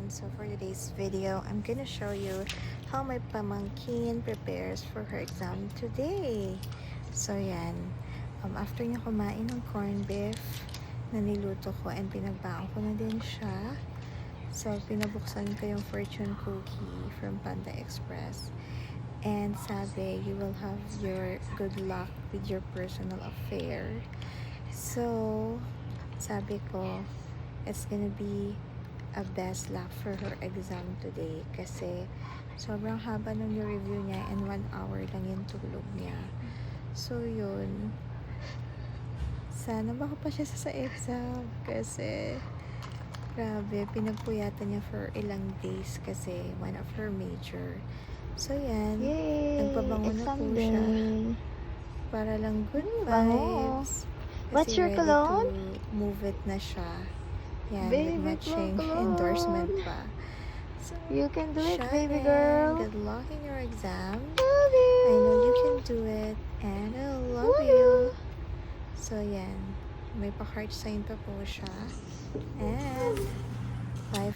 everyone. So for today's video, I'm gonna show you how my pamangkin prepares for her exam today. So yan, after niya kumain ng corned beef na niluto ko and pinagbaon ko na din siya. So pinabuksan ko yung fortune cookie from Panda Express. And sabi, you will have your good luck with your personal affair. So, sabi ko, it's gonna be a best luck for her exam today kasi sobrang haba nung review niya and 1 hour lang yung tulog niya. So, yun. Sana baka pa siya sa exam kasi grabe, pinagpuyatan niya for ilang days kasi one of her major. So, yan. Yay! Nagpabango na po Exam siya. day. Para lang good Bango. vibes. What's your ready cologne? to move it na siya. Yan, Baby with matching cologne. endorsement pa. So, You can do it, Shannon, baby girl. good luck in your exam. Love you. I know you can do it. And I love you. So, yan. May pa-heart sign pa po siya. And